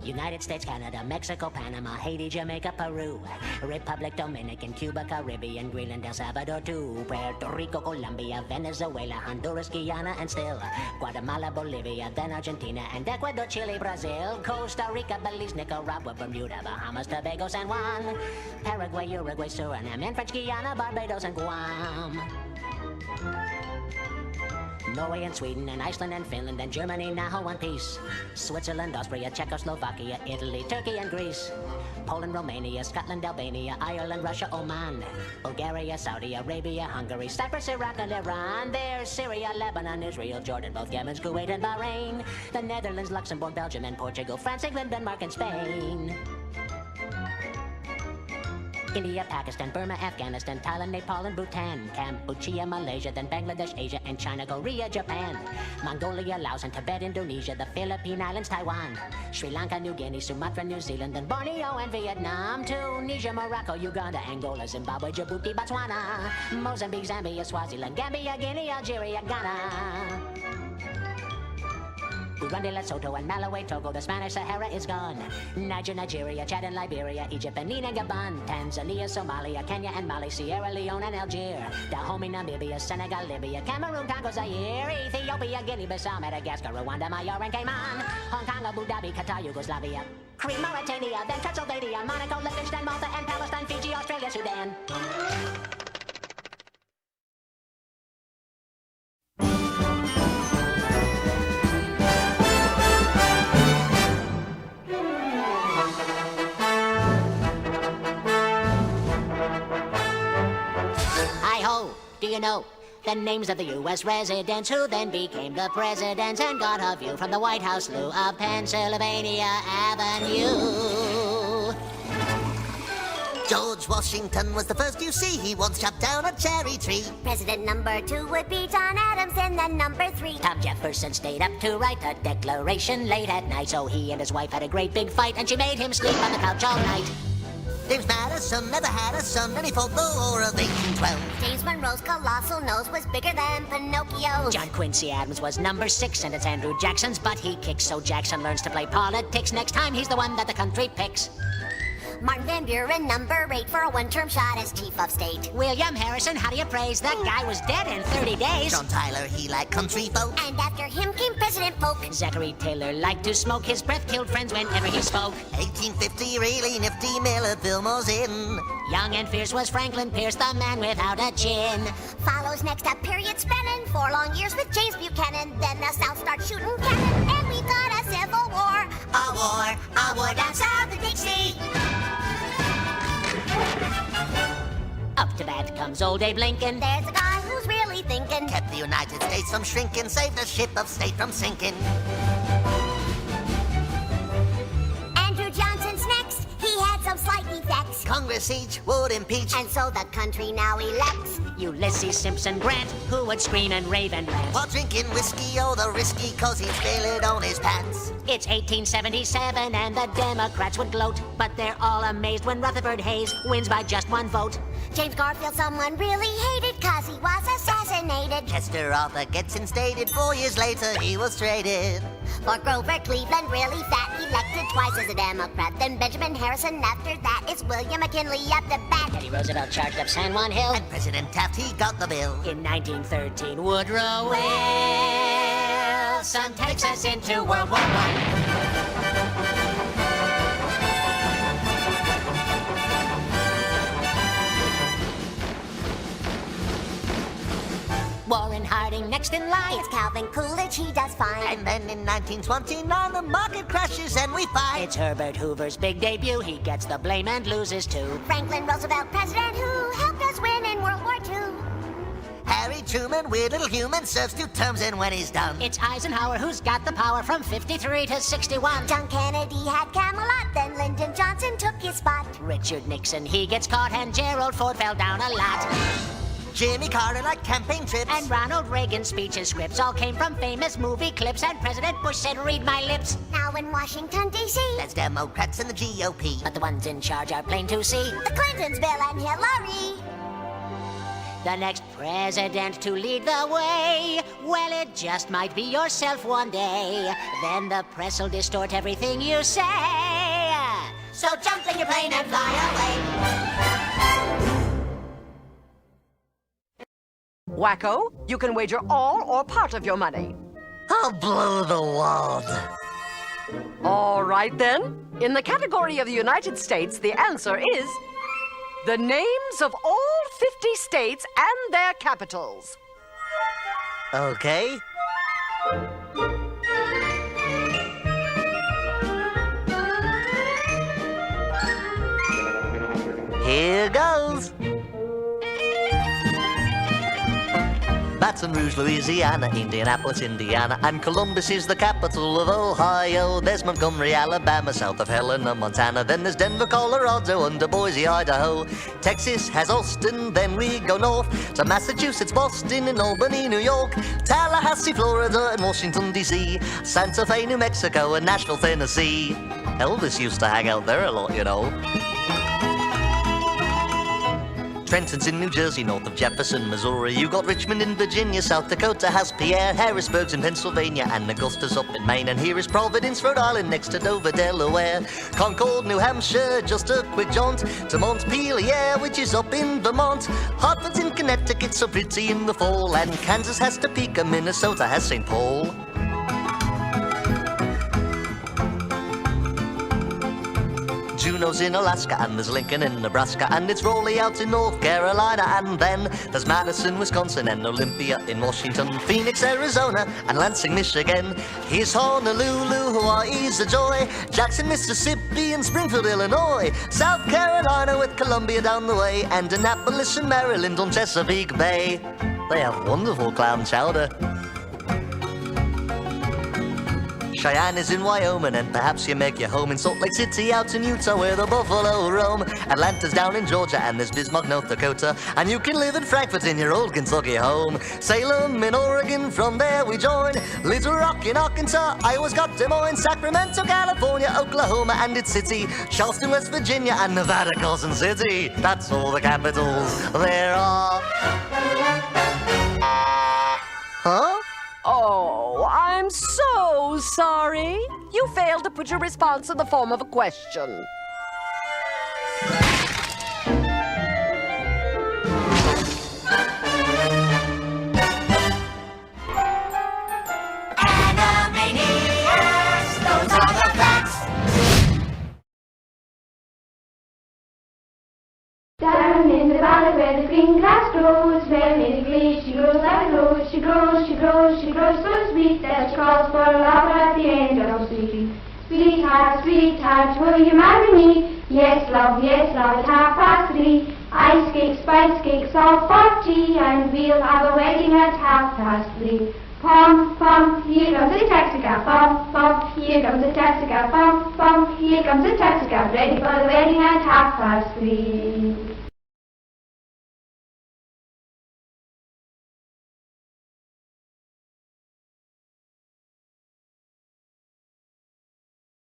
United States, Canada, Mexico, Panama, Haiti, Jamaica, Peru, Republic Dominican, Cuba, Caribbean, Greenland, El Salvador, too, Puerto Rico, Colombia, Venezuela, Honduras, Guyana, and still Guatemala, Bolivia, then Argentina, and Ecuador, Chile, Brazil, Costa Rica, Belize, Nicaragua, Bermuda, Bahamas, Tobago, San Juan, Paraguay, Uruguay, Suriname, and French Guiana, Barbados, and Guam. Norway and Sweden and Iceland and Finland and Germany now one piece. Switzerland, Austria, Czechoslovakia, Italy, Turkey and Greece. Poland, Romania, Scotland, Albania, Ireland, Russia, Oman. Bulgaria, Saudi Arabia, Hungary, Cyprus, Iraq and Iran. There's Syria, Lebanon, Israel, Jordan, both Yemen, Kuwait and Bahrain. The Netherlands, Luxembourg, Belgium and Portugal, France, England, Denmark and Spain. India, Pakistan, Burma, Afghanistan, Thailand, Nepal, and Bhutan, Cambodia, Malaysia, then Bangladesh, Asia, and China, Korea, Japan, Mongolia, Laos, and Tibet, Indonesia, the Philippine Islands, Taiwan, Sri Lanka, New Guinea, Sumatra, New Zealand, then Borneo and Vietnam, Tunisia, Morocco, Uganda, Angola, Zimbabwe, Djibouti, Botswana, Mozambique, Zambia, Swaziland, Gambia, Guinea, Algeria, Ghana. Burundi, Lesotho, and Malawi, Togo, the Spanish Sahara is gone. Niger, Nigeria, Chad and Liberia, Egypt, Benin and Gabon, Tanzania, Somalia, Kenya and Mali, Sierra Leone and Algier, Dahomey, Namibia, Senegal, Libya, Cameroon, Congo, Zaire, Ethiopia, Guinea-Bissau, Madagascar, Rwanda, Majorca and Cayman, Hong Kong, Abu Dhabi, Qatar, Yugoslavia, Crete, Mauritania, then Transylvania, Monaco, Liechtenstein, Malta, and Palestine, Fiji, Australia, Sudan. Do you know the names of the U.S. residents who then became the presidents and got a view from the White House loo of Pennsylvania Avenue? George Washington was the first you see. He once chopped down a cherry tree. President number 2 would be John Adams, and then number 3. Tom Jefferson stayed up to write the Declaration late at night, so he and his wife had a great big fight, and she made him sleep on the couch all night. James Madison never had a son, and he fought the War of 1812. James Monroe's colossal nose was bigger than Pinocchio's. John Quincy Adams was number 6, and it's Andrew Jackson's butt he kicks, so Jackson learns to play politics. Next time he's the one that the country picks. Martin Van Buren, number 8, for a one-term shot as chief of state. William Harrison, how do you praise? That guy was dead in 30 days. John Tyler, he liked country folk. And after him came President Polk. Zachary Taylor liked to smoke. His breath killed friends whenever he spoke. 1850, really nifty, Miller Fillmore's in. Young and fierce was Franklin Pierce, the man without a chin. Follows next a period spanning 4 long years with James Buchanan. Then the South starts shooting cannon, and we've got a civil war. A war down south of Dixie. Up to bat comes old Abe Lincoln. There's a guy who's really thinking. Kept the United States from shrinking, saved a ship of state from sinking. Andrew Johnson's next. He had some slight defects. Congress each would impeach. And so the country now elects Ulysses Simpson Grant, who would scream and rave and rant. While drinking whiskey, oh, the risky, 'cause he'd spill it on his pants. It's 1877 and the Democrats would gloat, but they're all amazed when Rutherford Hayes wins by just 1 vote. James Garfield someone really hated 'cause he was assassinated. Chester Arthur gets instated. 4 years later, he was traded. For Grover Cleveland, really fat, elected twice as a Democrat. Then Benjamin Harrison, after that it's William McKinley up the bat. Teddy Roosevelt charged up San Juan Hill. And President Taft, he got the bill. In 1913, Woodrow Wilson takes us into World War I. Warren Harding next in line. It's Calvin Coolidge, he does fine. And then in 1929, the market crashes and we fight. It's Herbert Hoover's big debut. He gets the blame and loses too. Franklin Roosevelt, president who helped us win in World War II. Harry Truman, weird little human, serves 2 terms and when he's done. It's Eisenhower who's got the power from 53 to 61. John Kennedy had Camelot, then Lyndon Johnson took his spot. Richard Nixon, he gets caught, and Gerald Ford fell down a lot. Jimmy Carter liked campaign trips. And Ronald Reagan's speeches, scripts all came from famous movie clips. And President Bush said, read my lips. Now in Washington, D.C., there's Democrats and the GOP. But the ones in charge are plain to see. the Clintons, Bill and Hillary. The next president to lead the way, well, it just might be yourself one day. Then the press will distort everything you say. So jump in your plane and fly away. Wacko, you can wager all or part of your money. I'll blow the wad. All right, then. In the category of the United States, the answer is the names of all 50 states and their capitals. Okay. Here goes. Baton Rouge, Louisiana, Indianapolis, Indiana, and Columbus is the capital of Ohio. There's Montgomery, Alabama, south of Helena, Montana. Then there's Denver, Colorado, under Boise, Idaho. Texas has Austin, then we go north to Massachusetts, Boston, and Albany, New York. Tallahassee, Florida, and Washington, D.C. Santa Fe, New Mexico, and Nashville, Tennessee. Elvis used to hang out there a lot, you know. Trenton's in New Jersey, north of Jefferson, Missouri. You got Richmond in Virginia, South Dakota has Pierre. Harrisburg's in Pennsylvania, and Augusta's up in Maine. And here is Providence, Rhode Island, next to Dover, Delaware. Concord, New Hampshire, just a quick jaunt to Montpelier, which is up in Vermont. Hartford's in Connecticut, so pretty in the fall. And Kansas has Topeka, Minnesota has St. Paul. Juneau's in Alaska, and there's Lincoln in Nebraska, and it's Raleigh out in North Carolina, and then there's Madison, Wisconsin, and Olympia in Washington, Phoenix, Arizona, and Lansing, Michigan. Here's Honolulu, Hawaii's a joy, Jackson, Mississippi, and Springfield, Illinois, South Carolina with Columbia down the way, and Annapolis in Maryland on Chesapeake Bay. They have wonderful clam chowder. Cheyenne is in Wyoming, and perhaps you make your home in Salt Lake City out in Utah where the buffalo roam. Atlanta's down in Georgia, and there's Bismarck, North Dakota, and you can live in Frankfurt in your old Kentucky home. Salem in Oregon, from there we join. Little Rock in Arkansas, Iowa's got Des Moines, Sacramento, California, Oklahoma and its city, Charleston, West Virginia, and Nevada, Carson City. That's all the capitals there are. Huh? Oh, I'm so sorry. You failed to put your response in the form of a question. Animaniacs, those are the facts. Down in the valley where the green grass grows, where Mary Glee, she grows and grows, she grows, she grows, she grows so sweet that she calls for a lover at the end of the street. Sweetheart, sweetheart, will you marry me? Yes, love, at 3:30. Ice cakes, spice cakes, all for tea, and we'll have a wedding at 3:30. Pom, pom, here comes the taxicab. Pom, pom, here comes the taxicab. Pom, pom, here comes the taxicab. Ready for the wedding at 3:30.